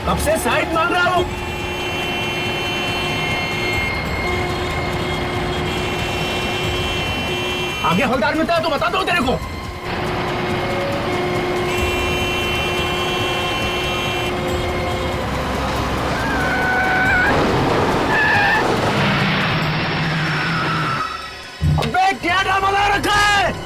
कब से साइड मांग रहा हूँ। आगे हवलदार मिलता है तो बताता हूँ तेरे को। अबे क्या ड्रामा लगा रखा है?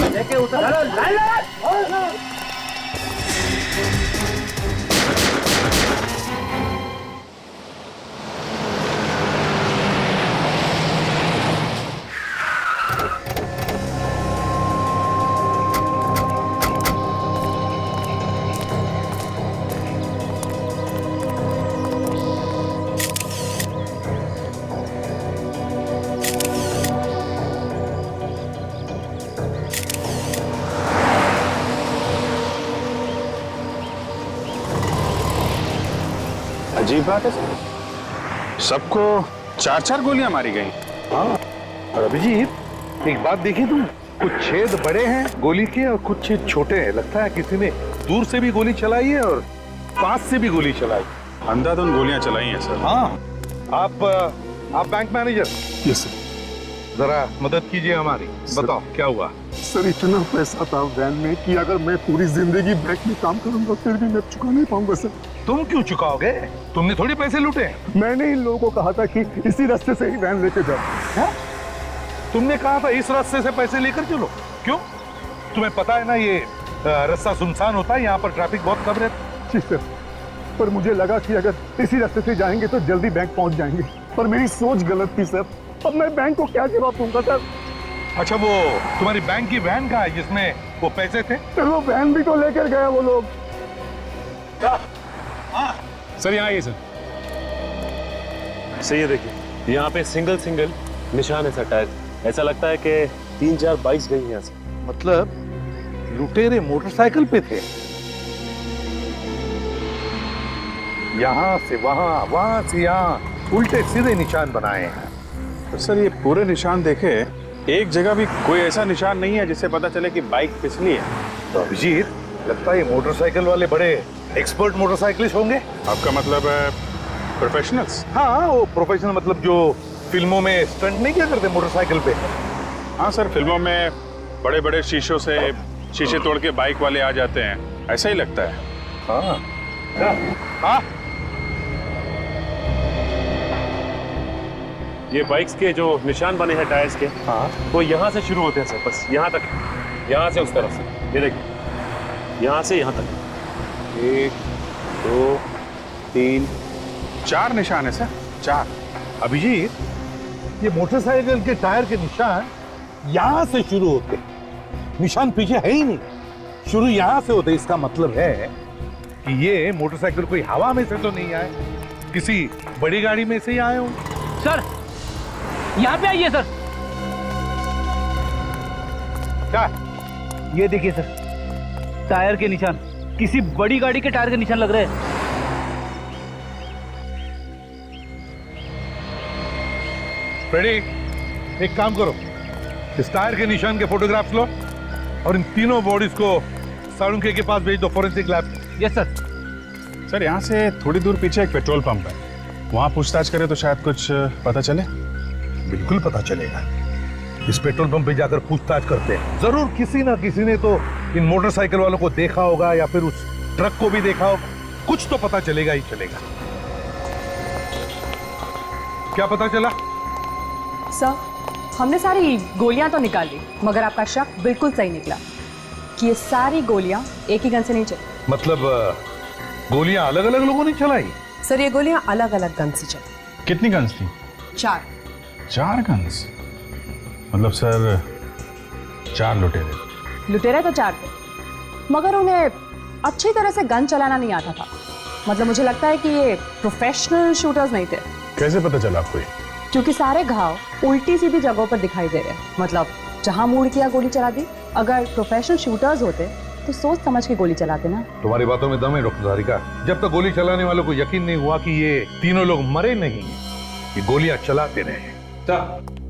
लेके उतर अजीब बात है सर, सबको 4-4 गोलियां मारी गई। हाँ, और अभिजीत एक बात देखी तुम, कुछ छेद बड़े हैं गोली के और कुछ छेद छोटे हैं। लगता है किसी ने दूर से भी गोली चलाई है और पास से भी गोली चलाई। अंधाधुंध गोलियां चलाई हैं सर। हाँ, आप बैंक मैनेजर। Yes sir. जरा मदद कीजिए हमारी। बताओ क्या हुआ। सर इतना पैसा था वैन में कि अगर मैं पूरी जिंदगी बैंक में काम करूंगा फिर भी मैं चुका नहीं पाऊंगा सर। तुम क्यों चुकाओगे? तुमने थोड़ी पैसे लूटे। मैंने इन लोगों को कहा था कि इसी रास्ते से ही वैन लेके जाओ। तुमने कहा था इस रास्ते से पैसे लेकर चलो। क्यों? तुम्हें पता है ना ये रास्ता सुनसान होता है, यहाँ पर ट्रैफिक बहुत कम रहता है। जी सर, पर मुझे लगा कि अगर इसी रास्ते से जाएंगे तो जल्दी बैंक पहुंच जाएंगे, पर मेरी सोच गलत थी सर। अब मैं बैंक को क्या जवाब दूंगा सर? अच्छा, वो तुम्हारी बैंक की वैन कहाँ है जिसमें वो पैसे थे? सर वो वैन भी तो लेकर गया वो लोग। सर यहाँ आइए सर। सर ये देखिए, यहाँ पे सिंगल निशान है सर टायर। ऐसा लगता है कि 3-4 बाइक्स गई हैं यहाँ से। मतलब लुटेरे मोटरसाइकिल पे थे, यहाँ से वहां, वहां से यहाँ, उल्टे सीधे निशान बनाए हैं। तो सर ये पूरे निशान देखे, एक जगह भी कोई ऐसा निशान नहीं है जिससे पता चले कि बाइक फिसली है। तो अभिजीत, लगता है ये मोटरसाइकिल वाले बड़े एक्सपर्ट मोटरसाइकिलिस्ट होंगे। आपका मतलब प्रोफेशनल्स? हाँ, वो प्रोफेशनल मतलब जो फिल्मों में स्टंट नहीं किया करते मोटरसाइकिल पे। हाँ सर, फिल्मों में बड़े बड़े शीशों से शीशे तोड़ के बाइक वाले आ जाते हैं, ऐसा ही लगता है। हाँ हाँ, ये बाइक्स के जो निशान बने हैं टायर्स के, हाँ, वो यहाँ से शुरू होते हैं सर, बस यहाँ तक, यहाँ से उस तरफ से। ये देखिए, यहाँ से यहाँ तक 1, 2, 3, 4 निशान है सर, 4। अभिजीत, ये मोटरसाइकिल के टायर के निशान यहाँ से शुरू होते, निशान पीछे है ही नहीं, शुरू यहाँ से होते। इसका मतलब है कि ये मोटरसाइकिल कोई हवा में से तो नहीं आए, किसी बड़ी गाड़ी में से ही आए होंगे। सर यहाँ पे आइए सर। क्या? ये देखिए सर, टायर के निशान, किसी बड़ी गाड़ी के टायर के निशान लग रहे हैं। फ्रेडी, एक काम करो, इस टायर के निशान के फोटोग्राफ्स लो और इन तीनों बॉडीज को साळुंखे के पास भेज दो, forensic lab. Yes sir. Sir यहाँ से थोड़ी दूर पीछे एक पेट्रोल पंप है, वहाँ पूछताछ करें तो शायद कुछ पता चले। बिल्कुल पता चलेगा। इस पेट्रोल पंप पे जाकर पूछताछ करते हैं, जरूर किसी ना किसी ने तो इन मोटरसाइकिल वालों को देखा होगा या फिर उस ट्रक को भी देखा होगा, कुछ तो पता चलेगा ही चलेगा। क्या पता चला? सर, हमने सारी गोलियां तो निकाल ली, मगर आपका शक बिल्कुल सही निकला कि ये सारी गोलियां एक ही गन से नहीं चली। मतलब गोलियां अलग अलग लोगों ने चलाई? सर, ये गोलियां अलग अलग गन से चली। कितनी गन्स थी? 4। 4 गन्स? मतलब सर 4 लुटेरे। लुटेरे तो 4 थे, मगर उन्हें अच्छी तरह से गन चलाना नहीं आता था। मतलब मुझे लगता है कि ये प्रोफेशनल शूटर्स नहीं थे। कैसे पता चला आपको ये? क्योंकि सारे घाव उल्टी सीधी जगहों पर दिखाई दे रहे हैं। मतलब जहां मूड किया गोली चला दी। अगर प्रोफेशनल शूटर्स होते तो सोच समझ के गोली चलाते ना। तुम्हारी बातों में दम है डॉक्टर धारिका। जब तक गोली चलाने वालों को यकीन नहीं हुआ कि ये तीनों लोग मरे नहीं, ये गोलियां चलाते रहे।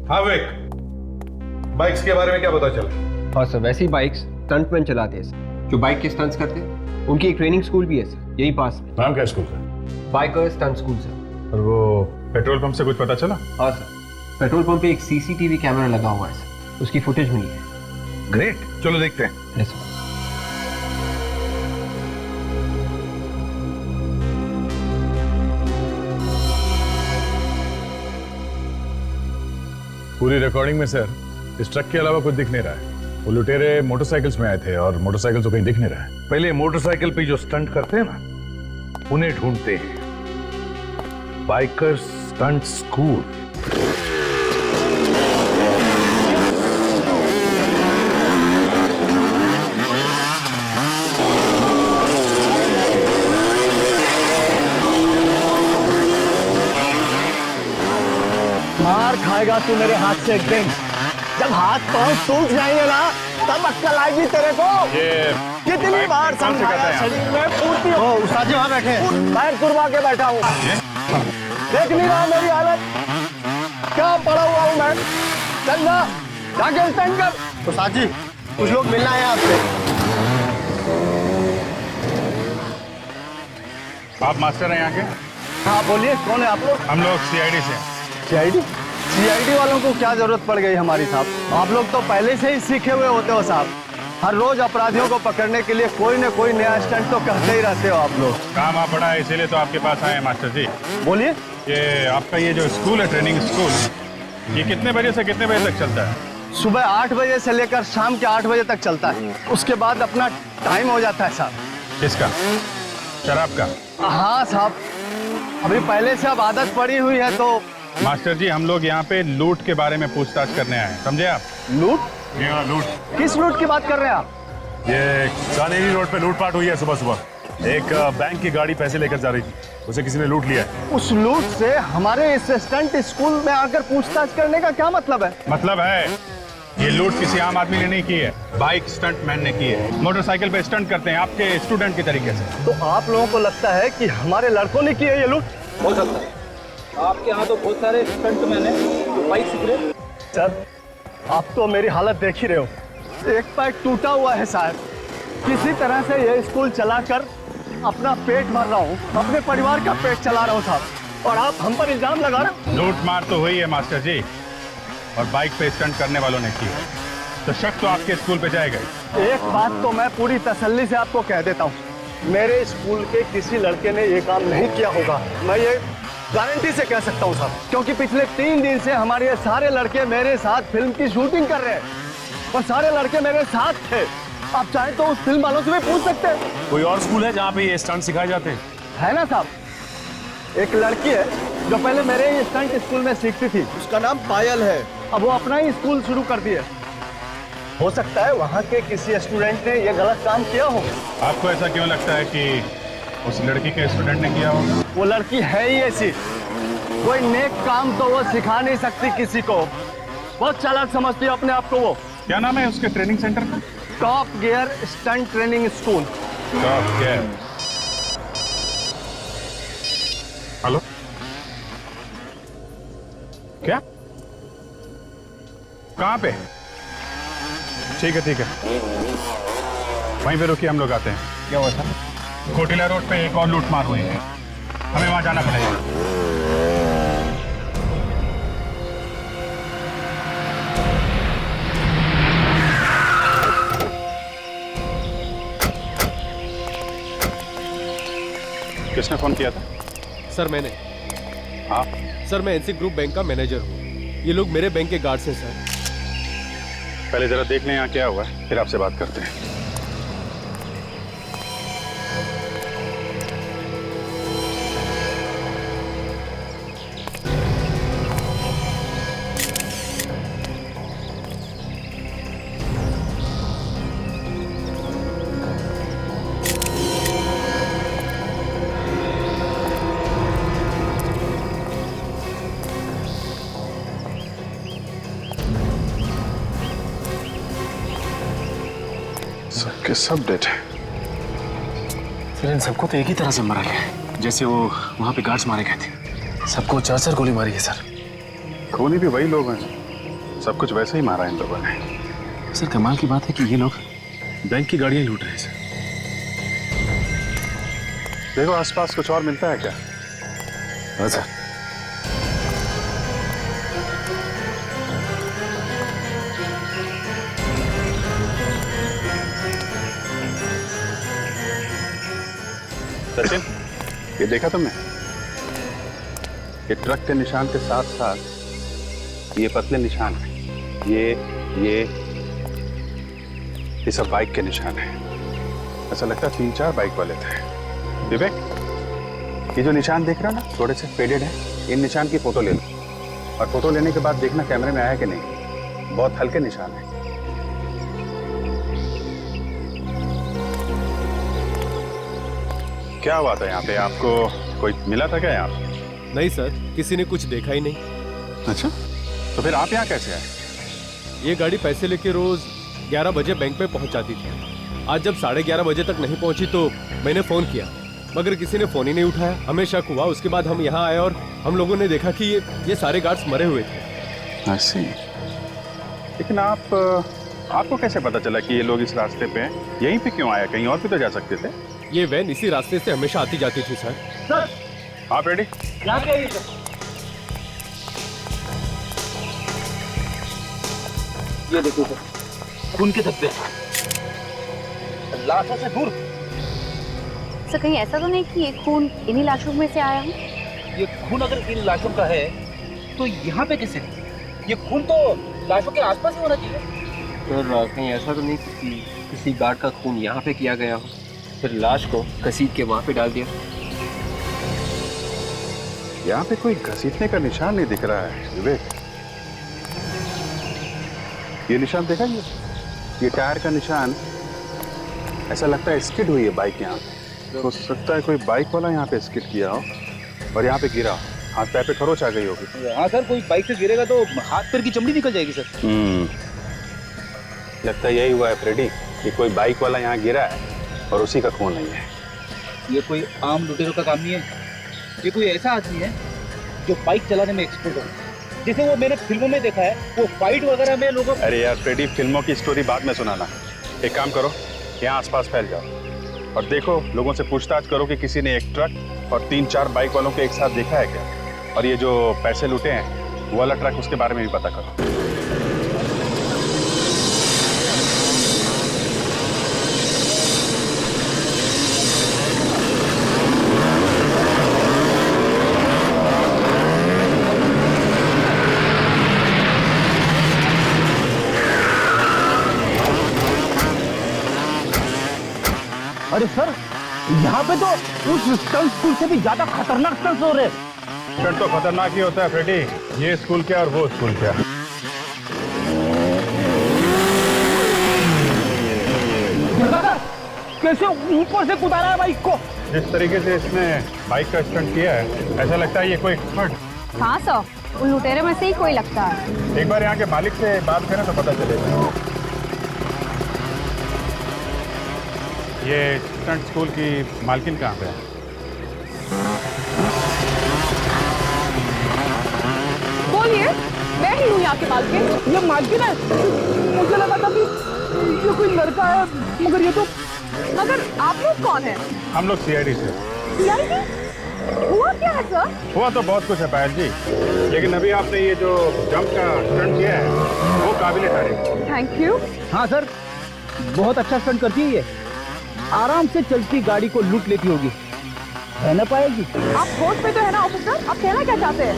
हाँ विक, बाइक्स के बारे में क्या पता चला? और सर वैसी बाइक्स स्टंटमैन चलाते हैं सर, जो बाइक के स्टंट्स करते हैं। उनकी एक ट्रेनिंग स्कूल भी है सर, यही पास में। नाम क्या स्कूल का? Biker stunt school sir. और वो पेट्रोल पंप से कुछ पता चला? हाँ सर, पेट्रोल पंप पे एक सीसीटीवी कैमरा लगा हुआ है सर, उसकी फुटेज मिली है। ग्रेट, चलो देखते हैं। Yes sir. पूरी रिकॉर्डिंग में सर इस ट्रक के अलावा कुछ दिख नहीं रहा है। वो लुटेरे मोटरसाइकिल्स में आए थे और मोटरसाइकिल तो कहीं दिख नहीं रहा है। पहले मोटरसाइकिल पे जो स्टंट करते हैं ना, उन्हें ढूंढते हैं। Biker stunt school. मार खाएगा तू मेरे हाथ से एक दिन। जब हाथ पांव टूट जाएंगे ना, तब अक्कल आएगी तेरे को। ये कितनी बार समझाया, शरीर में पूर्ति हो। उस्ताद जी वहां बैठे, पैर कुरवा के बैठा हूँ। देख नहीं रहा मेरी हालत, क्या पड़ा हुआ हूँ मैं। चल ना, जाके स्टैंड कर। उस्ताद जी कुछ लोग मिलना है आपसे। आप मास्टर हैं यहाँ के? हाँ बोलिए, कौन है आप लोग? हम लोग सीआईडी से हैं। सीआईडी वालों को क्या जरूरत पड़ गई हमारी साहब? आप लोग तो पहले से ही सीखे हुए होते हो साहब। हर रोज अपराधियों को पकड़ने के लिए कोई न कोई नया स्टंट तो करते ही रहते हो आप लोग। काम आप पड़ा है इसीलिए तो आपके पास आए हैं मास्टर जी। बोलिए। ये आपका ये जो स्कूल है, ट्रेनिंग स्कूल, ये कितने बजे से कितने बजे तक चलता है? सुबह 8 बजे से लेकर शाम के 8 बजे तक चलता है। उसके बाद अपना टाइम हो जाता है साहब। किसका? शराब का? हाँ साहब, अभी पहले से अब आदत पड़ी हुई है तो। मास्टर जी हम लोग यहाँ पे लूट के बारे में पूछताछ करने आए हैं, समझे आप? लूट? यहाँ लूट। किस लूट की बात कर रहे हैं आप? ये चांदेरी रोड पे लूटपाट हुई है सुबह सुबह। एक बैंक की गाड़ी पैसे लेकर जा रही थी, उसे किसी ने लूट लिया है। उस लूट से हमारे इस स्टंट स्कूल में आकर पूछताछ करने का क्या मतलब है? मतलब है ये लूट किसी आम आदमी ने नहीं की है, बाइक स्टंट मैन ने की है। मोटरसाइकिल पे स्टंट करते हैं आपके स्टूडेंट की तरीके से। तो आप लोगों को लगता है कि हमारे लड़कों ने की है ये लूट? हो सकता है, आपके यहाँ तो बहुत सारे स्टंट मैन हैं जो बाइक सीख रहे। सर आप तो मेरी हालत देख ही रहे हो, एक पैर टूटा हुआ है साहब। किसी तरह से ये स्कूल चलाकर अपना पेट भर रहा हूँ, अपने परिवार का पेट चला रहा हूँ साहब, और आप हम पर इल्जाम लगा रहे हो। लूट मार तो हुई है मास्टर जी, और बाइक पे स्टंट करने वालों ने की है, तो शक तो आपके स्कूल पे जाएगा ही। एक बात तो मैं पूरी तसल्ली से आपको कह देता हूँ, मेरे स्कूल के किसी लड़के ने ये काम नहीं किया होगा। मैं ये गारंटी से कह सकता हूँ साहब, क्योंकि पिछले 3 दिन से हमारे ये सारे लड़के मेरे साथ फिल्म की शूटिंग कर रहे हैं, और सारे लड़के मेरे साथ थे। आप चाहे तो उस फिल्म वालों से भी पूछ सकते हैं। कोई और स्कूल है जहाँ पे ये स्टंट सिखाए जाते हैं? है ना साहब, एक लड़की है जो पहले मेरे ही स्टंट स्कूल में सीखती थी, उसका नाम पायल है। अब वो अपना ही स्कूल शुरू कर दिया। हो सकता है वहाँ के किसी स्टूडेंट ने ये गलत काम किया हो। आपको ऐसा क्यों लगता है कि उस लड़की के स्टूडेंट ने किया होगा? वो लड़की है ही ऐसी, कोई नेक काम तो वो सिखा नहीं सकती किसी को। बहुत चालाक समझती है अपने आप को वो। क्या नाम है उसके ट्रेनिंग सेंटर का? Top gear stunt training school. Top gear. Hello, क्या? कहाँ पे? ठीक है, वहीं पे रुकिए, हम लोग आते हैं। क्या हुआ था? कोटिला रोड पे एक और लूट मार हुई है, हमें वहां जाना पड़ेगा। किसने फोन किया था? सर मैंने। आप? सर मैं एनसी ग्रुप बैंक का मैनेजर हूँ, ये लोग मेरे बैंक के गार्ड्स हैं सर। पहले जरा देख लें यहाँ क्या हुआ है, फिर आपसे बात करते हैं। कि सब डेड है। फिर इन सबको तो एक ही तरह से मारा गया है, जैसे वो वहां पे गार्ड्स मारे गए थे। सबको 4-4 गोली मारी है सर। खूनी भी वही लोग हैं, सब कुछ वैसे ही मारा इन लोगों ने। सर कमाल की बात है कि ये लोग बैंक की गाड़ियां लूट रहे हैं सर। देखो आसपास कुछ और मिलता है क्या? हाँ सर। सचिन, ये देखा तुमने? ये ट्रक के निशान के साथ साथ ये पतले निशान हैं। ये सब बाइक के निशान हैं। ऐसा लगता है 3-4 बाइक वाले थे। विवेक, ये जो निशान देख रहे हो ना, थोड़े से फेडेड हैं। इन निशान की फोटो ले लो और फोटो लेने के बाद देखना कैमरे में आया कि नहीं। बहुत हल्के निशान हैं। क्या हुआ था यहाँ पे? आपको कोई मिला था क्या यहाँ पे? नहीं सर, किसी ने कुछ देखा ही नहीं। अच्छा, तो फिर आप यहाँ कैसे आए? ये गाड़ी पैसे लेके रोज 11 बजे बैंक पे पहुंच जाती थी। आज जब 11:30 बजे तक नहीं पहुंची तो मैंने फोन किया, मगर किसी ने फोन ही नहीं उठाया। हमें शक हुआ, उसके बाद हम यहाँ आए और हम लोगों ने देखा कि ये सारे गार्ड्स मरे हुए थे। ऐसे? लेकिन आपको कैसे पता चला कि ये लोग इस रास्ते पे हैं? यहीं पे क्यों आया? कहीं और भी तो जा सकते थे। ये वैन इसी रास्ते से हमेशा आती जाती थी सर। सर, आप रेडी? यहाँ पे आइए सर। ये देखो सर, खून के धब्बे, लाशों से दूर। सर कहीं ऐसा तो नहीं कि ये खून इन्हीं लाशों में से आया हो? ये खून अगर इन लाशों का है तो यहाँ पे कैसे? ये खून तो लाशों के आसपास ही होना चाहिए। सर कहीं ऐसा तो नहीं कि किसी गार्ड का खून यहाँ पे किया गया हो, फिर लाश को घसीट के वहाँ पे डाल दिया? यहाँ पे कोई घसीटने का निशान नहीं दिख रहा है विवेक। ये निशान देखा? ये टायर का निशान, ऐसा लगता है स्किड हुई है बाइक यहाँ पे। हो सकता है कोई बाइक वाला यहाँ पे स्किड किया हो और यहाँ पे गिरा हो, हाथ पैर पे खरोच आ गई होगी। हाँ सर, कोई बाइक से गिरेगा तो हाथ पैर की चमड़ी निकल जाएगी सर। लगता है यही हुआ है फ्रेडी, कि कोई बाइक वाला यहाँ गिरा है और उसी का खून नहीं है। ये कोई आम लुटेरों का काम नहीं है। ये कोई ऐसा आदमी है जो बाइक चलाने में एक्सपर्ट हो, जैसे वो मैंने फिल्मों में देखा है, वो फाइट वगैरह में लोगों। अरे यार फ्रेडी, फिल्मों की स्टोरी बाद में सुनाना। एक काम करो, यहाँ आसपास फैल जाओ और देखो, लोगों से पूछताछ करो कि किसी ने एक ट्रक और 3-4 बाइक वालों को एक साथ देखा है क्या। और ये जो पैसे लूटे हैं वो वाला ट्रक, उसके बारे में भी पता करो। अरे सर, यहाँ पे तो उस स्टंट स्कूल से भी ज्यादा खतरनाक स्टंट्स हो रहे हैं। स्टंट तो खतरनाक ही होता है फ्रेडी, ये स्कूल क्या और वो स्कूल क्या। कैसे ऊपर से कुदारा है बाइक को? जिस तरीके से इसने बाइक का स्टंट किया है, ऐसा लगता है ये कोई एक्सपर्ट। हाँ सर, उन लुटेरे में से ही कोई लगता है। एक बार यहाँ के मालिक से बात करें तो पता चलेगा। ये स्टंट स्कूल की मालकिन कहाँ पे है? बोलिए, मैं ही हूँ यहाँ की मालकिन। ये मालकिन है? मुझे लगा था कि ये कोई लड़का है, मगर ये तो। मगर आप लोग कौन हैं? हम लोग सीआईडी से। सीआईडी? हुआ क्या है सर? हुआ तो बहुत कुछ है पायल जी, लेकिन अभी आपने ये जो जंप का स्टंट किया है वो काबिले तारीफ। Thank you. हाँ सर, बहुत अच्छा स्टंट करती है ये। आराम से चलती गाड़ी को लूट लेती होगी, है ना पायल जी? आप होश पे तो है ना ऑफिसर? आप कहना क्या चाहते हैं?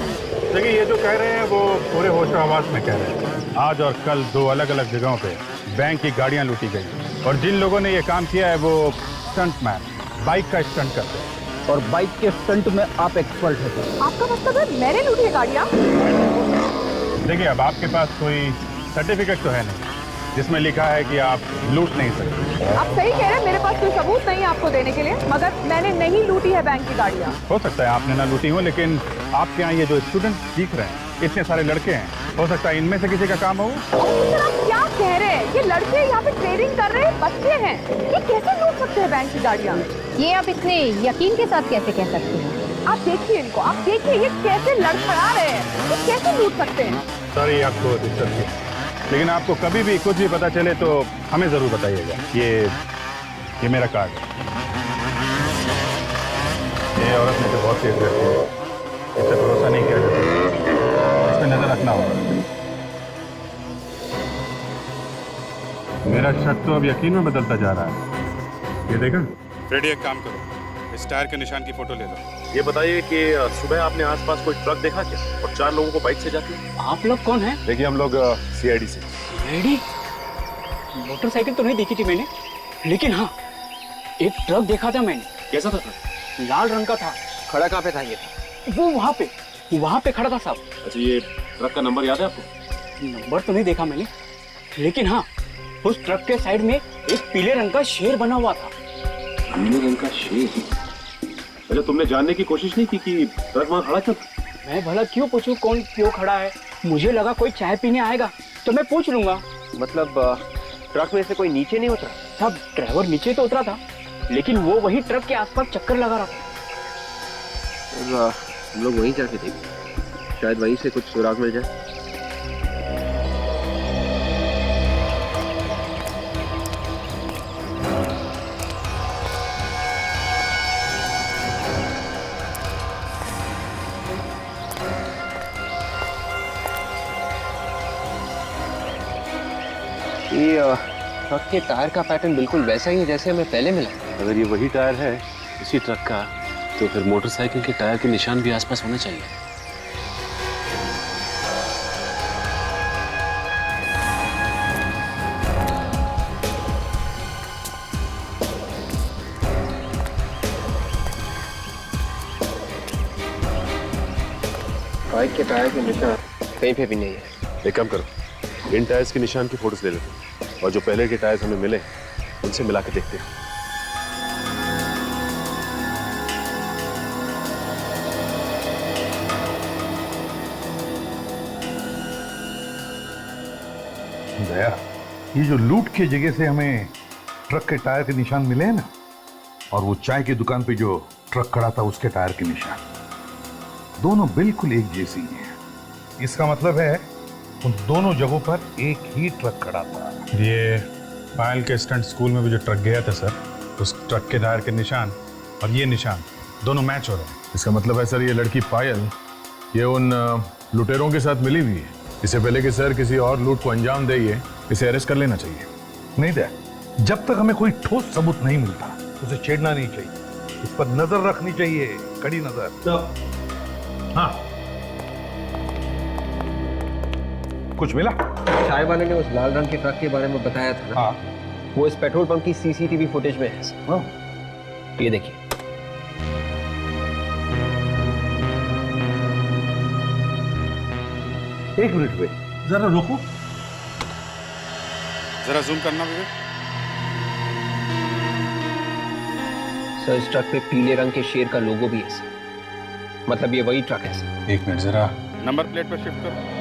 देखिए, ये जो कह रहे हैं वो पूरे होश आवाज में कह रहे हैं। आज और कल 2 अलग-अलग जगहों पे बैंक की गाड़ियां लूटी गई और जिन लोगों ने ये काम किया है वो स्टंटमैन, बाइक का स्टंट करते हैं। और बाइक के स्टंट में आप एक्सपर्ट हैं। आपका मतलब है मैंने लूटी है गाड़ियाँ? देखिए, अब आपके पास कोई सर्टिफिकेट तो है नहीं जिसमें लिखा है कि आप लूट नहीं सकते। आप सही कह रहे हैं, मेरे पास कोई सबूत नहीं है आपको देने के लिए, मगर मैंने नहीं लूटी है बैंक की गाड़ियाँ। हो सकता है आपने ना लूटी हो, लेकिन आपके यहाँ ये जो स्टूडेंट दिख रहे हैं, इतने सारे लड़के हैं, हो सकता है इनमें से किसी का काम हो। सर आप क्या कह रहे हैं? ये लड़के यहाँ पे ट्रेडिंग कर रहे हैं, बच्चे हैं, ये कैसे लूट सकते हैं बैंक की गाड़ियाँ? ये आप इतने यकीन के साथ कैसे कह सकते हैं? आप देखिए इनको, आप देखिए ये कैसे लड़खड़ा रहे हैं, ये कैसे लूट सकते हैं? सॉरी आपको दिक्कत हुई, लेकिन आपको कभी भी कुछ भी पता चले तो हमें जरूर बताइएगा। ये मेरा कार्ड है। ये औरत में से बहुत तेज रहती है, इस पर भरोसा नहीं किया जाता, इस पर नजर रखना होगा। मेरा शक तो अब यकीन में बदलता जा रहा है। ये देखा फ्रेडी, एक काम करो, इस टायर के निशान की फोटो ले लो। ये बताइए कि सुबह आपने आसपास कोई ट्रक देखा क्या, और 4 लोगों को बाइक से जाते हुए? आप लोग कौन हैं? देखिए हम लोग CID से। रेडी? मोटरसाइकिल तो नहीं देखी थी मैंने, लेकिन हाँ एक ट्रक देखा था मैंने। कैसा था ट्रक? लाल रंग का था। खड़ा कहाँ पे था ये? वो वहाँ पे खड़ा था साहब। अच्छा, ये ट्रक का नंबर याद है आपको? नंबर तो नहीं देखा मैंने, लेकिन हाँ उस ट्रक के साइड में एक पीले रंग का शेर बना हुआ था। पीले रंग का शेर? अच्छा, तुमने जानने की कोशिश नहीं की कि ट्रक वहाँ खड़ा क्यों था? मैं भला क्यों पूछूं कौन क्यों खड़ा है? मुझे लगा कोई चाय पीने आएगा तो मैं पूछ लूंगा। मतलब ट्रक में से कोई नीचे नहीं उतरा? साहब ड्राइवर नीचे तो उतरा था, लेकिन वो वही ट्रक के आसपास चक्कर लगा रहा था। हम लोग वहीं जाके देखें, शायद वहीं से कुछ सुराग मिल जाए। ये ट्रक के टायर का पैटर्न बिल्कुल वैसा ही है जैसे हमें पहले मिला। अगर ये वही टायर है इसी ट्रक का, तो फिर मोटरसाइकिल के टायर के निशान भी आसपास होने चाहिए। बाइक के टायर के निशान कहीं पे भी नहीं है। एक काम करो, इन टायर्स के निशान की फोटोज ले लेते हैं, और जो पहले के टायर्स हमें मिले उनसे मिला के देखते हैं। दया, ये जो लूट की जगह से हमें ट्रक के टायर के निशान मिले हैं ना, और वो चाय की दुकान पे जो ट्रक खड़ा था उसके टायर के निशान, दोनों बिल्कुल एक जैसी हैं। इसका मतलब है उन दोनों जगहों पर एक ही ट्रक खड़ा था। ये पायल के स्टंट स्कूल में भी जो ट्रक गया था सर, उस ट्रक के टायर के निशान और ये निशान दोनों मैच हो रहे हैं। इसका मतलब है सर, ये लड़की पायल ये उन लुटेरों के साथ मिली हुई है। इससे पहले कि सर किसी और लूट को अंजाम दे, इसे अरेस्ट कर लेना चाहिए। नहीं दया, जब तक हमें कोई ठोस सबूत नहीं मिलता उसे छेड़ना नहीं चाहिए, इस पर नजर रखनी चाहिए, कड़ी नजर। हाँ, कुछ मिला? चाय वाले ने उस लाल रंग के ट्रक के बारे में बताया था ना? हाँ। वो इस पेट्रोल पंप की CCTV फुटेज में है। हाँ। ये देखिए। एक मिनट पे जरा रुको, जरा जूम करना भी। सर इस ट्रक पे पीले रंग के शेर का लोगो भी है सर। मतलब ये वही ट्रक है सर। एक मिनट, जरा नंबर प्लेट पर शिफ्ट करो।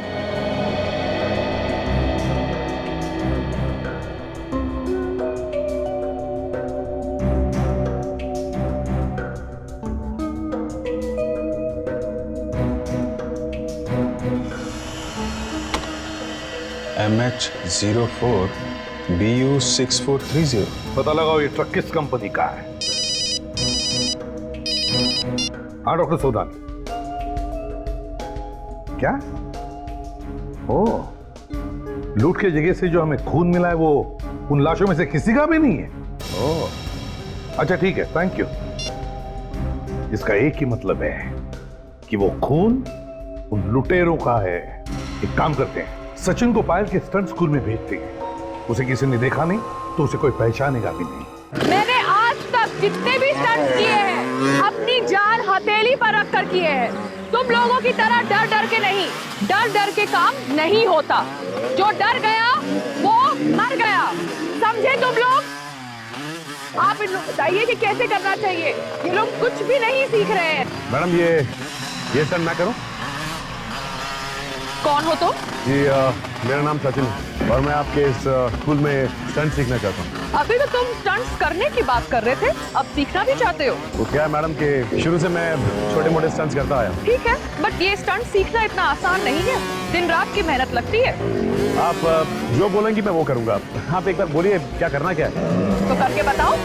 MH04 BU 6430। पता लगाओ ये ट्रक किस कंपनी का है। हाँ डॉक्टर सोदान, क्या? ओ, लूट के जगह से जो हमें खून मिला है वो उन लाशों में से किसी का भी नहीं है। ओ, अच्छा ठीक है, थैंक यू। इसका एक ही मतलब है कि वो खून उन लुटेरों का है। एक काम करते हैं, सचिन को पायल के स्टंट स्कूल में भेजते हैं। उसे किसी ने देखा नहीं तो उसे कोई पहचानेगा भी नहीं। मैंने आज तक जितने भी स्टंट किए हैं अपनी जान हथेली पर रख कर किए हैं। तुम लोगों की तरह डर डर के नहीं, डर डर के काम नहीं होता। जो डर गया वो मर गया, समझे तुम लोग? आप इन लोग बताइए कि कैसे करना चाहिए। ये लोग कुछ भी नहीं सीख रहे हैं। मैडम ये स्टंट मैं करूं? कौन हो तुम? जी मेरा नाम सचिन है और मैं आपके इस स्कूल में स्टंट सीखना चाहता हूँ। अभी तो तुम स्टंट्स करने की बात कर रहे थे, अब सीखना भी चाहते हो? वो क्या है मैडम कि शुरू से मैं छोटे मोटे स्टंट्स करता आया हूँ। ठीक है, बट ये स्टंट सीखना इतना आसान नहीं है, दिन रात की मेहनत लगती है। आप जो बोलेंगी मैं वो करूँगा। आप एक बार बोलिए क्या करना क्या है। तो करके बताओ।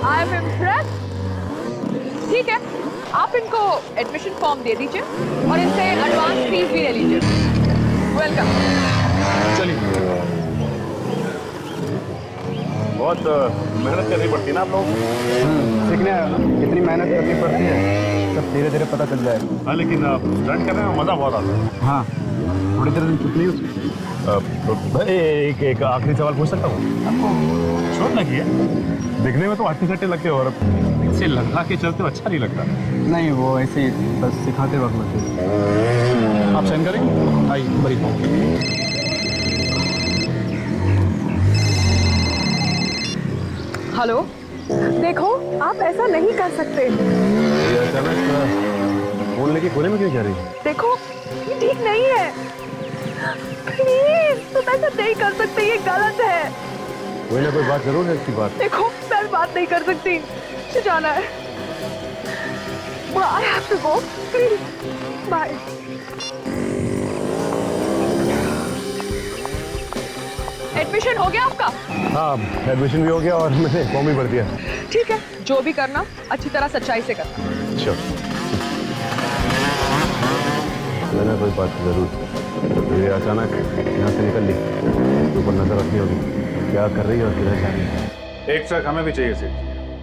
I am impressed. ठीक है, आप इनको एडमिशन फॉर्म दे दीजिए और इनसे एडवांस फीस भी ले लीजिए। वेलकम। चलिए। बहुत मेहनत करनी पड़ती है ना आप लोग सीखने आया ना, कितनी मेहनत करनी पड़ती है सब धीरे धीरे पता चल जाएगा। हाँ लेकिन स्टंट करने में मजा बहुत आता है। हाँ, थोड़ी देर कितनी उसकी। एक आखिरी सवाल पूछ सकता हूँ? आपको चोट लगी है? दिखने में तो हट्टे सट्टे लगते हो और इसे लगा के चलते हो अच्छा नहीं लगता। नहीं, वो ऐसे ही बस सिखाते वक्त लगते। आप साइन करेंगे? आइए बड़ी हेलो, देखो आप ऐसा नहीं कर सकते। फोन लेके कोने में क्यों जा रही है? देखो ये ठीक नहीं है, प्लीज तुम ऐसा नहीं कर सकते, ये गलत है। कोई ना कोई बात जरूर है इसकी बात। देखो मैं बात नहीं कर सकती, मुझे जाना है। I have to go, please. Bye. Admission हो गया आपका? हाँ, एडमिशन भी हो गया और मैंने फॉर्म भी भर दिया। ठीक है, जो भी करना अच्छी तरह सच्चाई से करना। अच्छा, मैंने कोई बात जरूर। ये अचानक यहाँ से निकल ली, ऊपर नजर रखनी होगी क्या कर रही है और किधर जा रही है। एक ट्रक हमें भी चाहिए सेठ।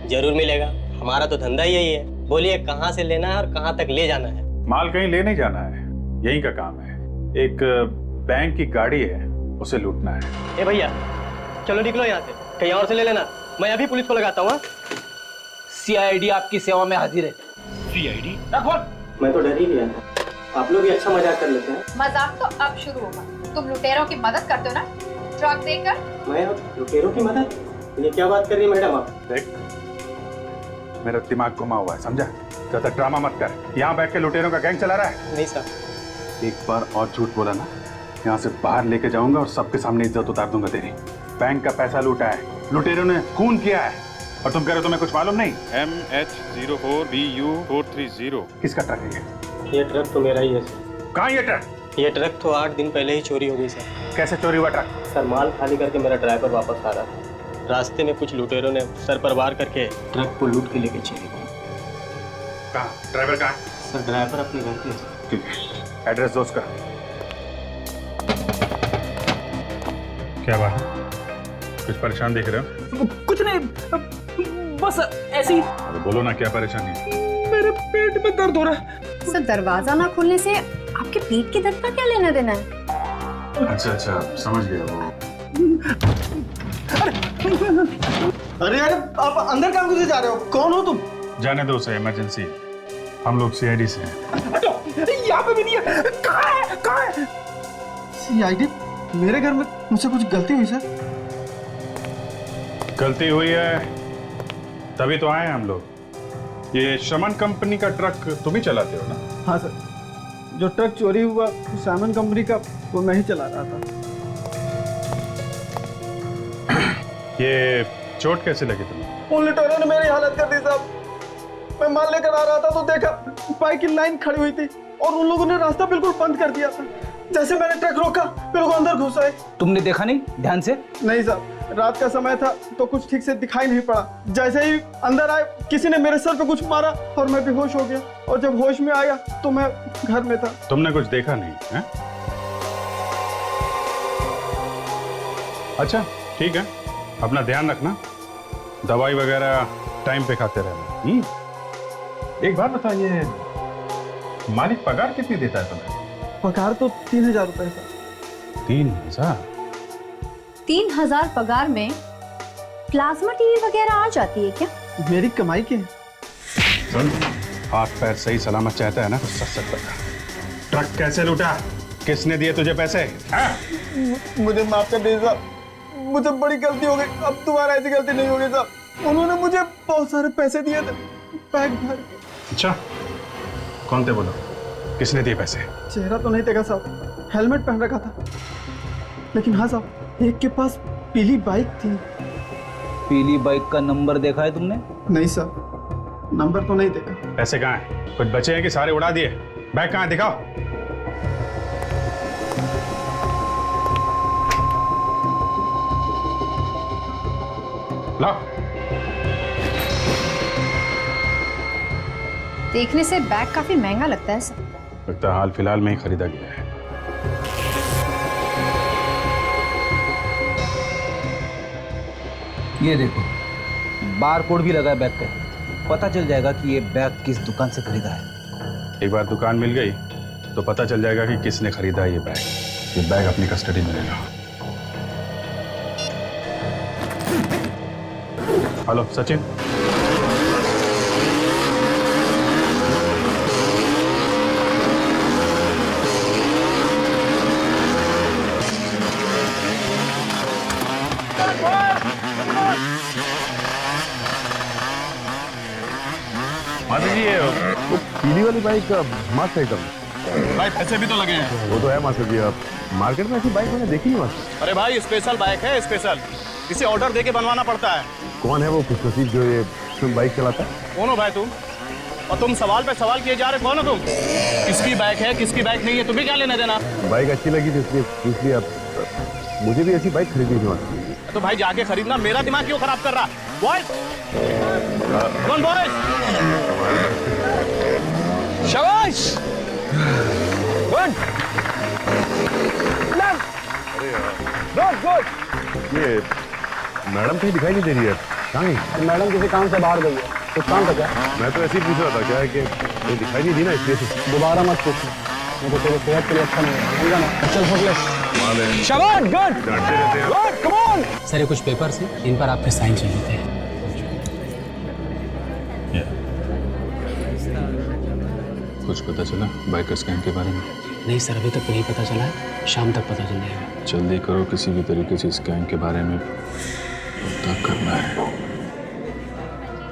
जरूर मिलेगा, हमारा तो धंधा यही है। बोलिए कहाँ से लेना है और कहाँ तक ले जाना है? माल कहीं ले नहीं जाना है, यही का काम है। एक बैंक की गाड़ी है, उसे लूटना है। ए भैया चलो निकलो यहाँ से, कहीं और से ले लेना, मैं अभी पुलिस को लगाता हूँ। CID आपकी सेवा में हाजिर है। CID? मैं तो डर ही गया था। आप लोग भी अच्छा मजाक कर लेते हैं। मजाक तो अब शुरू होगा। तुम लुटेरों की मदद करते हो ना, ट्रक देकर। मैं लुटेरों की मदद? ये क्या बात कर रही है मैडम आप? देख, मेरा दिमाग घुमा हुआ है, समझा? ज्यादा ड्रामा मत कर। यहाँ बैठ के लुटेरों का गैंग चला रहा है? नहीं सर। एक बार और झूठ बोला ना, यहाँ से बाहर लेके जाऊंगा और सबके सामने इज्जत उतार दूंगा तेरी। बैंक का पैसा लूटा है, लुटेरों ने खून किया है, और तुम कह रहे हो तुम्हें कुछ मालूम नहीं? MH04BU430। किसका ट्रक है ये ट्रक तो मेरा ही है। कहाँ ये ट्रक? ये ट्रक तो 8 दिन पहले ही चोरी हो गई सर। कैसे चोरी हुआ ट्रक? सर माल खाली करके मेरा ड्राइवर वापस आ रहा था, रास्ते में कुछ लुटेरों ने सर पर वार करके ट्रक को लूट के लेके चले गए। कहाँ? ड्राइवर कहाँ? सर ड्राइवर अपने घर पे। ठीक है, एड्रेस दो उसका। क्या बात? कुछ परेशान दिख रहे हो? कुछ नहीं, बस ऐसी। अरे बोलो ना, क्या परेशानी है? मेरे पेट में दर्द हो रहा है। सर दरवाजा ना खुलने से आपके पेट के दर्द का क्या लेना देना है? अच्छा, समझ गया वो। अरे यार, आप अंदर काम करके जा रहे हो? कौन हो तुम? जाने दो उसे, इमरजेंसी। हम लोग CID से हैं। यहाँ पे भी नहीं है। कहाँ है? CID? मेरे घर में मुझसे कुछ गलती हुई सर? गलती हुई है तभी तो आए हैं हम लोग। ये शमन कंपनी का ट्रक तुम ही चलाते हो ना? हाँ सर, जो ट्रक चोरी हुआ सामन कंपनी का, वो मैं ही चला रहा था। ये चोट कैसे लगी तुम्हें? उन लुटेरों ने मेरी हालत कर दी साहब। मैं माल लेकर आ रहा था तो देखा बाइक की लाइन खड़ी हुई थी और उन लोगों ने रास्ता बिल्कुल बंद कर दिया था। जैसे मैंने ट्रक रोका, फिर वो अंदर घुस आए। तुमने देखा नहीं ध्यान से? नहीं साहब, रात का समय था तो कुछ ठीक से दिखाई नहीं पड़ा। जैसे ही अंदर आए, किसी ने मेरे सर पे कुछ मारा और मैं बेहोश हो गया, और जब होश में आया तो मैं घर में था। तुमने कुछ देखा नहीं है? अच्छा ठीक है, अपना ध्यान रखना, दवाई वगैरह टाइम पे खाते रहना। एक बात बताइए, मालिक पगार कितनी देता है तुम्हें? पगार तो 3000 रुपए सर। 3000? 3000 पगार में प्लाज्मा टीवी वगैरह आ जाती है क्या? मेरी कमाई के। सुन, हाथ पैर सही सलामत चाहता है ना तो सच सच बता, ट्रक कैसे लूटा, किसने दिए तुझे पैसे? मुझे माफ कर दीजिए साहब, मुझे बड़ी गलती हो गई, अब दोबारा ऐसी गलती नहीं होगी साहब। उन्होंने मुझे बहुत सारे पैसे दिए थे बैग भर के। अच्छा, कौन थे बोलो, किसने दिए पैसे? चेहरा तो नहीं देखा साहब, हेलमेट पहन रखा था, लेकिन हाँ साहब, एक के पास पीली बाइक थी। पीली बाइक का नंबर देखा है तुमने? नहीं सर, नंबर तो नहीं देखा। पैसे कहाँ हैं? कुछ बचे हैं कि सारे उड़ा दिए? बैग कहाँ है, दिखाओ। लाओ। देखने से बैग काफी महंगा लगता है सर। लगता है हाल फिलहाल में ही खरीदा गया है। ये देखो, बार कोड भी लगा है बैग पे, पता चल जाएगा कि ये बैग किस दुकान से खरीदा है। एक बार दुकान मिल गई तो पता चल जाएगा कि किसने खरीदा है ये बैग। ये बैग अपनी कस्टडी में लेना। हेलो सचिन, माता जी ये वो पीली वाली बाइक मस्त है एकदम। भाई पैसे भी तो लगे हैं। वो तो है मास्टर जी, अब मार्केट में ऐसी बाइक मैंने देखी नहीं मास्टर। अरे भाई स्पेशल बाइक है, स्पेशल, इसे ऑर्डर देके बनवाना पड़ता है। कौन है वो खुशनसीब जो ये तुम बाइक चलाता है? कौन हो भाई तुम? और तुम सवाल पे सवाल किए जा रहे, कौन हो तुम? किसकी बाइक है, किसकी बाइक नहीं है, तुम्हें क्या लेना देना? बाइक अच्छी लगी थी इसलिए अब मुझे भी ऐसी बाइक खरीदनी थी मास्टर। तो भाई जाके खरीदना, मेरा दिमाग क्यों खराब कर रहा? बॉयज, कौन बॉयज? शाबाश, गुड, गुड गुड। ये मैडम कहीं दिखाई नहीं दे रही है, कहाँ गई? मैडम किसी काम से बाहर गई है, कुछ काम था क्या? मैं तो ऐसे ही पूछ रहा था, क्या है कि वो दिखाई नहीं दी ना इसलिए से। दोबारा मत पूछना, मुझे तेरे सेहत के लिए अच्छा नहीं है, समझा ना? चल फोकस। शाबाश, गुड, डांटते रहते हैं। Good, come on. सर ये कुछ पेपर्स हैं, इन पर आपके साइन चाहिए थे। कुछ पता चला बाइकर्स गैंग के बारे में? नहीं सर, अभी तक नहीं पता चला है, शाम तक पता चल जाएगा। जल्दी करो, किसी भी तरीके से इस गैंग के बारे में पता करना है।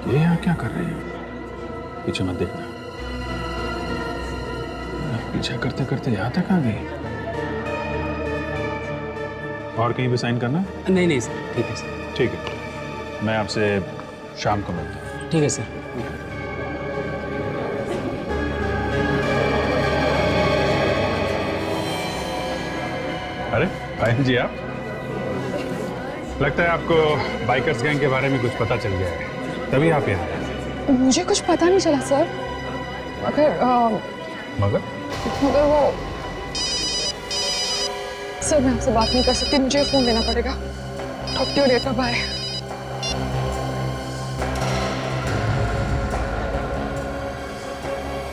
ये यहाँ क्या कर रही है? पीछे मत देखना। पीछे करते करते यहाँ तक आ गई। और कहीं पे साइन करना है? नहीं नहीं सर, ठीक है सर। ठीक है, मैं आपसे शाम को मिलता हूँ। ठीक है सर। अरे भाई जी, आप लगता है आपको बाइकर्स गैंग के बारे में कुछ पता चल गया है, तभी आप यहाँ आए। मुझे कुछ पता नहीं चला सर, मगर वो सर, मैं आपसे बात नहीं कर सकती, मुझे फोन लेना पड़ेगा। Talk to you later, bye.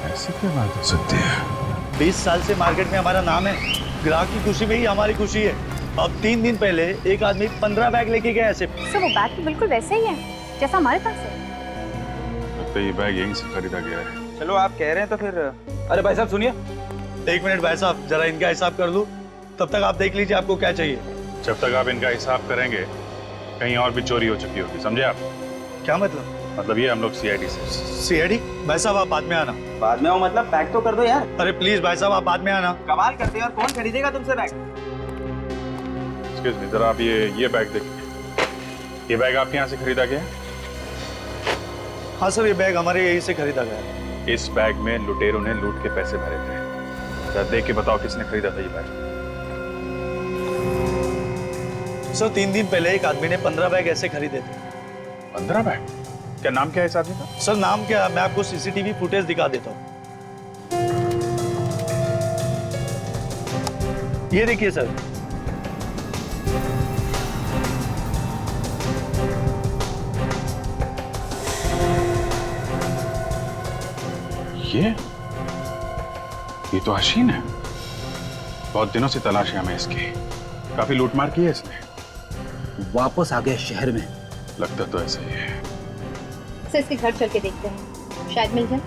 ऐसी क्या बात हो सकती है? 20 साल से मार्केट में हमारा नाम है, ग्राहक की खुशी में ही हमारी खुशी है। अब 3 दिन पहले एक आदमी 15 बैग लेके गया ऐसे। सर वो बैग तो बिल्कुल वैसे ही है जैसा हमारे पास है। लगता है ये बैग यहीं से खरीदा गया है। चलो आप कह रहे हैं तो फिर। अरे भाई साहब सुनिए। 1 मिनट भाई साहब, जरा इनका हिसाब कर लूं, तब तक आप देख लीजिए आपको क्या चाहिए। जब तक आप इनका हिसाब करेंगे कहीं और भी चोरी हो चुकी होगी, समझे आप? क्या मतलब? मतलब ये हम लोग सीआईडी से। सीआईडी? भाई साहब आप बाद में आना। बाद में हो मतलब पैक तो कर दो यार। अरे प्लीज भाई साहब आप बाद में आना। कमाल करते हैं, और कौन खरीदेगा तुमसे बैग? एक्सक्यूज मी, जरा आप ये बैग देखिए। ये बैग आपके यहाँ से खरीदा गया? हाँ सर, ये बैग हमारे यहीं से खरीदा गया। इस बैग में लुटेरों ने लूट के पैसे भरे थे। जरा देख के बताओ किसने खरीदा था ये बैग? सर 3 दिन पहले एक आदमी ने 15 बैग ऐसे खरीदे थे। 15 बैग? क्या नाम क्या है इस आदमी का? सर नाम क्या, मैं आपको सीसीटीवी फुटेज दिखा देता हूँ। ये देखिए सर, ये तो हसीन है। बहुत दिनों से तलाश है हमें इसकी। काफी लूटमार की है इसने। वापस आ गए शहर में। लगता तो ऐसा ही है। सर इसके घर चल के देखते हैं, शायद मिल जाए।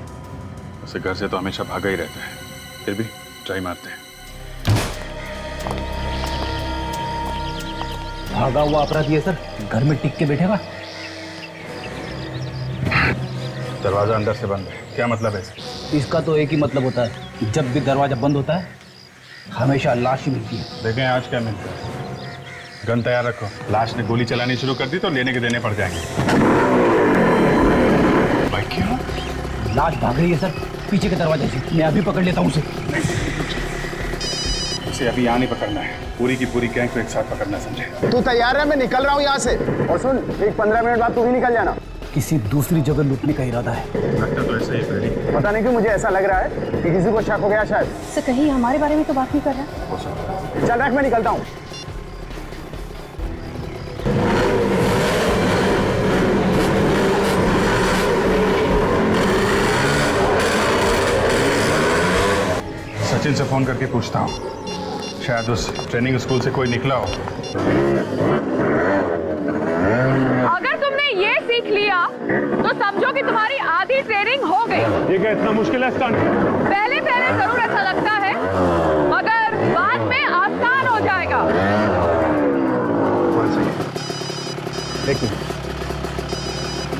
उसे घर से तो हमेशा भागा ही रहता है, फिर भी ट्राई मारते हैं। भागा हुआ अपराधी है सर, घर में टिक के बैठेगा। दरवाजा अंदर से बंद है, क्या मतलब है? इसका तो एक ही मतलब होता है, जब भी दरवाजा बंद होता है हमेशा लाश ही मिलती है। देखें आज क्या मिलता है। गन तैयार रखो, लाश ने गोली चलानी शुरू कर दी तो लेने के देने पड़ जाएंगे। भाई क्यों? लाश भाग रही है सर, पीछे के दरवाजे से। मैं अभी पकड़ लेता हूँ उसे। इसे अभी यहाँ नहीं पकड़ना है, पूरी की पूरी गैंग को एक साथ पकड़ना, समझे? तू तैयार है? मैं निकल रहा हूँ यहाँ से। और सुन, एक 15 मिनट बाद तू ही निकल जाना। किसी दूसरी जगह लूटने का इरादा है। लगता तो ऐसा ही है। पता नहीं क्यों मुझे ऐसा लग रहा है कि किसी को शक हो गया शायद। सर कहीं हमारे बारे में तो बात नहीं कर रहा। हो सकता है। चल रख, मैं निकलता हूँ। सचिन से फोन करके पूछता हूँ, शायद उस ट्रेनिंग स्कूल से कोई निकला हो। अगर तुमने ये सीख लिया तो समझो कि तुम्हारी आधी ट्रेनिंग हो गई। ये क्या इतना मुश्किल है स्टंट? पहले पहले जरूर ऐसा लगता है, मगर बाद में आसान हो जाएगा।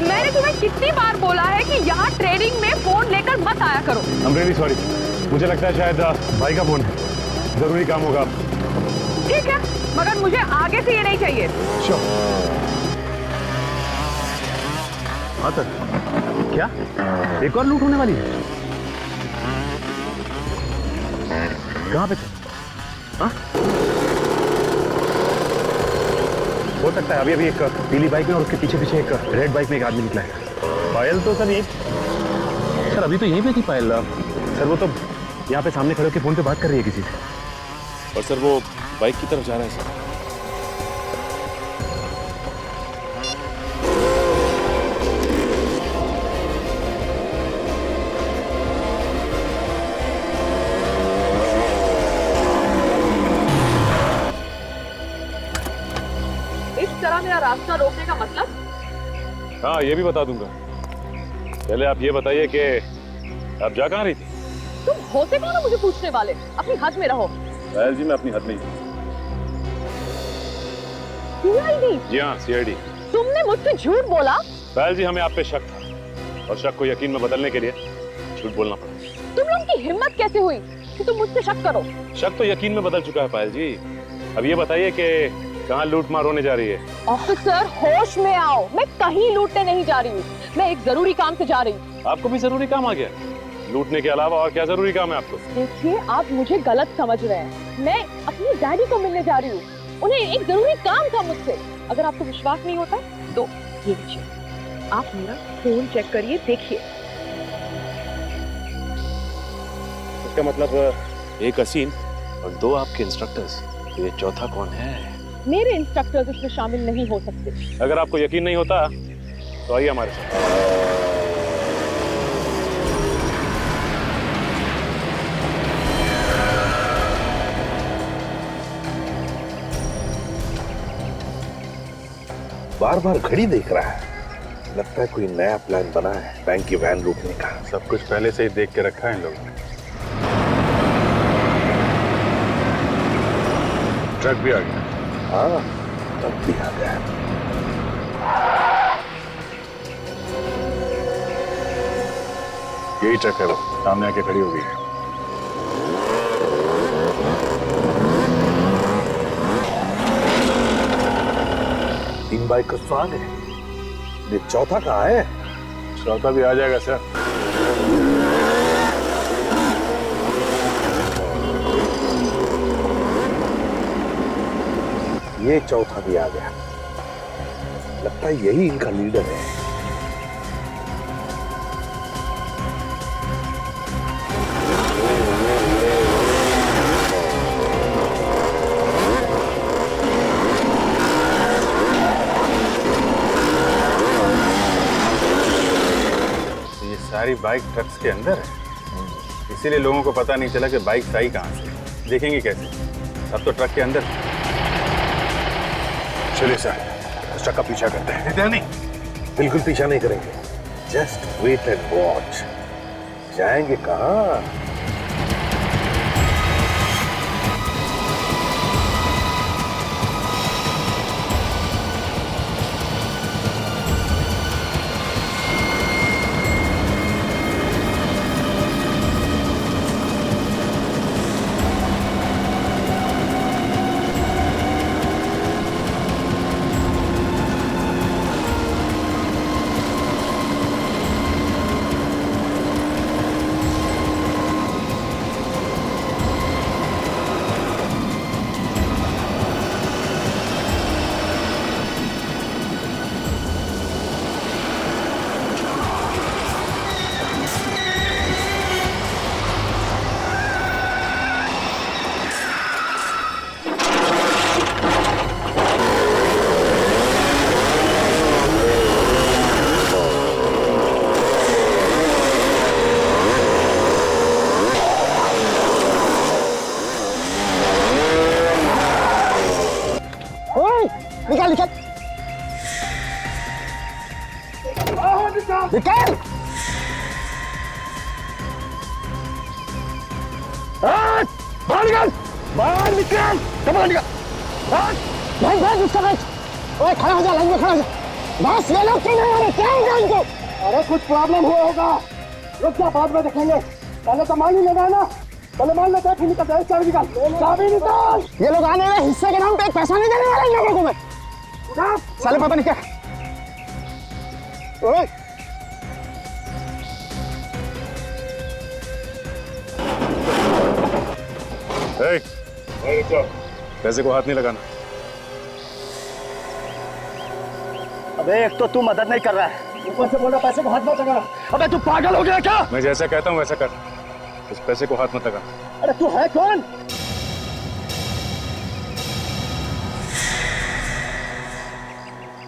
मैंने तुम्हें कितनी बार बोला है कि यहाँ ट्रेनिंग में फोन लेकर मत आया करो। I'm really sorry। मुझे लगता है शायद भाई का फोन है, जरूरी काम होगा। ठीक है, मगर मुझे आगे से ये नहीं चाहिए। क्या एक और लूट होने वाली है? कहाँ पे? हाँ? हो सकता है अभी अभी एक पीली बाइक में और उसके पीछे पीछे एक रेड बाइक में एक आदमी निकला है। पायल तो सर सर अभी तो यहीं पे थी पायल। सर वो तो यहाँ पे सामने खड़े होकर फोन पे बात कर रही है किसी से। और सर वो बाइक की तरफ जा रहा है सर। मेरा रास्ता रोकने का मतलब? हाँ ये भी बता दूंगा। पहले आप ये बताइए कि आप जा कहाँ रही थी? तुम होते कौन हो मुझे पूछने वाले? अपनी हद में रहो। पायल जी मैं अपनी हद में ही। सीआईडी? जी हाँ सीआईडी। तुमने मुझसे झूठ बोला? पायल जी हमें आप पे शक था और शक को यकीन में बदलने के लिए झूठ बोलना पड़ा। तुम लोगों की हिम्मत कैसे हुई कि तुम मुझसे शक करो? शक तो यकीन में बदल चुका है पायल जी। अब ये बताइए कि कहाँ लूट मार होने जा रही है? ऑफिसर होश में आओ, मैं कहीं लूटने नहीं जा रही हूँ, मैं एक जरूरी काम से जा रही हूँ। आपको भी जरूरी काम आ गया? लूटने के अलावा और क्या जरूरी काम है आपको? देखिए आप मुझे गलत समझ रहे हैं। मैं अपनी डैडी को मिलने जा रही हूँ, उन्हें एक जरूरी काम था मुझसे। अगर आपको विश्वास नहीं होता तो ये लीजिए, आप मेरा फोन चेक करिए, देखिए। इसका मतलब एक हसीन और दो आपके इंस्ट्रक्टर्स, ये चौथा कौन है? मेरे इंस्ट्रक्टर्स इसमें शामिल नहीं हो सकते। अगर आपको यकीन नहीं होता तो आइए हमारे साथ। बार बार घड़ी देख रहा है, लगता है कोई नया प्लान बना है बैंक की वैन लूटने का। सब कुछ पहले से ही देख के रखा है इन लोगों ने। ट्रक भी आ गया। हाँ ट्रक भी आ गया। यही ट्रक है, वो सामने आके खड़ी हो गई है। तीन बाइक का स्वाद है, ये चौथा कहाँ है? चौथा भी आ जाएगा सर। ये चौथा भी आ गया, लगता है यही इनका लीडर है। ये सारी बाइक ट्रक्स के अंदर है। इसीलिए लोगों को पता नहीं चला कि बाइक आई कहाँ से। देखेंगे कैसे? सब तो ट्रक के अंदर। चलिए सर, उस ट्रक का पीछा करते हैं। नहीं, बिल्कुल पीछा नहीं करेंगे। Just wait and watch. जाएंगे कहाँ? निकाल निकाल निकाल। बाहर निकाल, बाहर निकाल, कपड़ा निकाल। भाई भाई उसका भाई, ओए खड़ा हो जा, लाइन में खड़ा हो जा। बस ये लोग क्यों नहीं आ रहे? क्या है इनको? अरे कुछ प्रॉब्लम हुआ होगा, रुक जा, बाद में देखेंगे। पहले तो मान ही लेना है ना, पहले मान लेते हैं, फिर निकल जाए। चाबी निकाल, चाबी निकाल। ये लोग आने वाले हिस्से के नाम पे एक पैसा नहीं देने वाला इन लोगों को मैं। साले पता नहीं क्या। ओए पैसे को हाथ नहीं लगाना। अबे एक तो तू मदद नहीं कर रहा है, ऊपर से बोल रहा पैसे को हाथ मत लगा। अबे तू पागल हो गया क्या? मैं जैसा कहता हूँ वैसा कर, उस पैसे को हाथ मत लगा। अरे तू है कौन?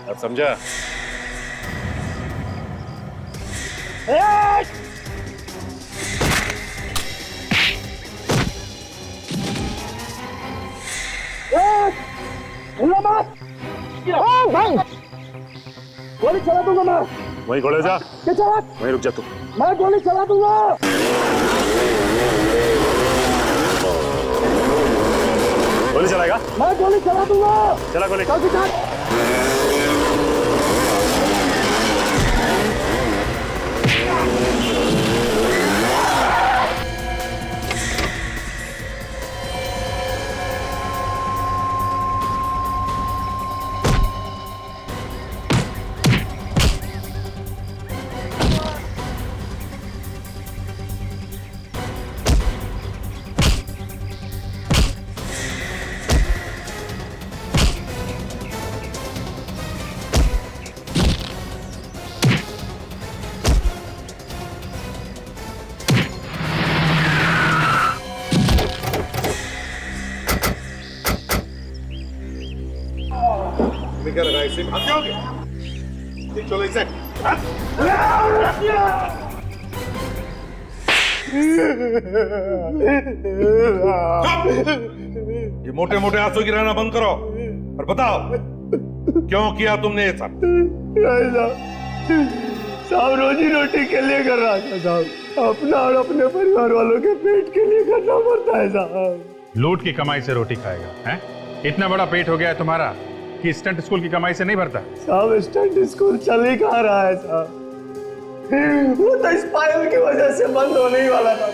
अब समझा? भाई गोली चला दूंगा मैं। वहीं खड़े जा, वहीं रुक जा तू। मैं गोली चला दूंगा। गोली चलाएगा? मैं गोली चला दूंगा। चला गोली। चल दिखा। क्या लगा इसे? भाग जाओगे? चलो इसे। ये मोटे मोटे आंसू गिराना बंद करो और बताओ क्यों किया तुमने ये सब? साहब रोजी रोटी के लिए कर रहा था साहब, अपना और अपने परिवार वालों के पेट के लिए करना पड़ता है साहब। लूट की कमाई से रोटी खाएगा हैं? इतना बड़ा पेट हो गया है तुम्हारा कि स्टंट स्कूल की कमाई से नहीं भरता? साहब स्टंट स्कूल चल ही कहाँ रहा है साहब, वो तो इस पायल की वजह से बंद होने ही वाला था।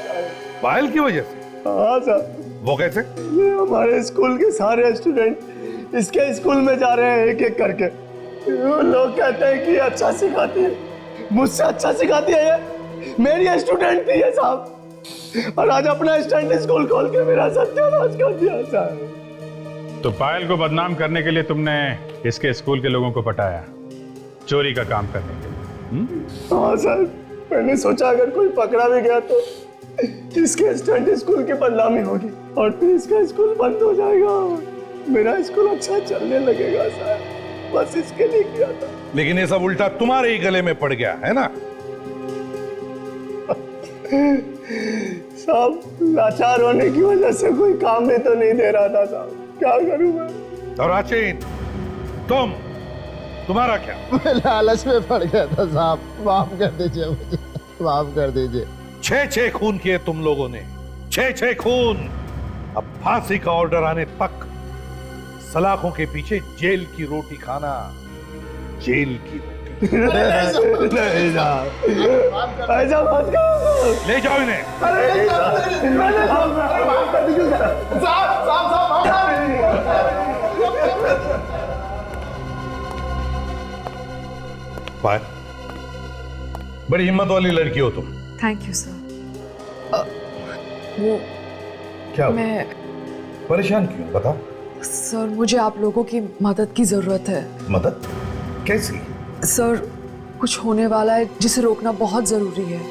पायल की वजह से? हाँ साहब। वो कैसे? ये हमारे स्कूल के सारे स्टूडेंट इसके स्कूल में जा रहे हैं एक एक करके। लोग कहते हैं कि अच्छा सिखाती है, मुझसे अच्छा सिखाती है ये, मेरी स्टूडेंट थी ये साहब, और आज अपना स्टंट स्कूल खोल के मेरा सत्यानाश कर दिया साहब। तो पायल को बदनाम करने के लिए तुमने इसके स्कूल के लोगों को पटाया, चोरी का काम करने के लिए? हाँ सर, मैंने सोचा अगर कोई पकड़ा भी गया तो इसके स्टंट स्कूल की बदनामी होगी और फिर इसका स्कूल बंद हो जाएगा, मेरा स्कूल अच्छा चलने लगेगा सर, बस इसके लिए किया था। लेकिन ये सब उल्टा तुम्हारे ही गले में पड़ गया है ना? साहब लाचार होने की वजह से कोई काम भी तो नहीं दे रहा था साहब, क्या करूं मैं? और राचीन, तुम्हारा क्या? मैं लालच में पड़ गया था साहब, माफ कर दीजिए मुझे, माफ कर दीजिए। 6 खून किए तुम लोगों ने, 6 खून। अब फांसी का ऑर्डर आने तक सलाखों के पीछे जेल की रोटी खाना, जेल की रोटी। नहीं साहब, ऐसा मत करो। ले जाओ इन्हें। पायल, बड़ी हिम्मत वाली लड़की हो तुम। Thank you sir. वो क्या हुआ? मैं परेशान क्यों, बता। सर मुझे आप लोगों की मदद की जरूरत है। मदद? कैसी? सर कुछ होने वाला है जिसे रोकना बहुत जरूरी है।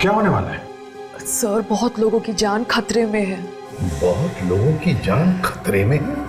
क्या होने वाला है? सर बहुत लोगों की जान खतरे में है। बहुत लोगों की जान खतरे में है?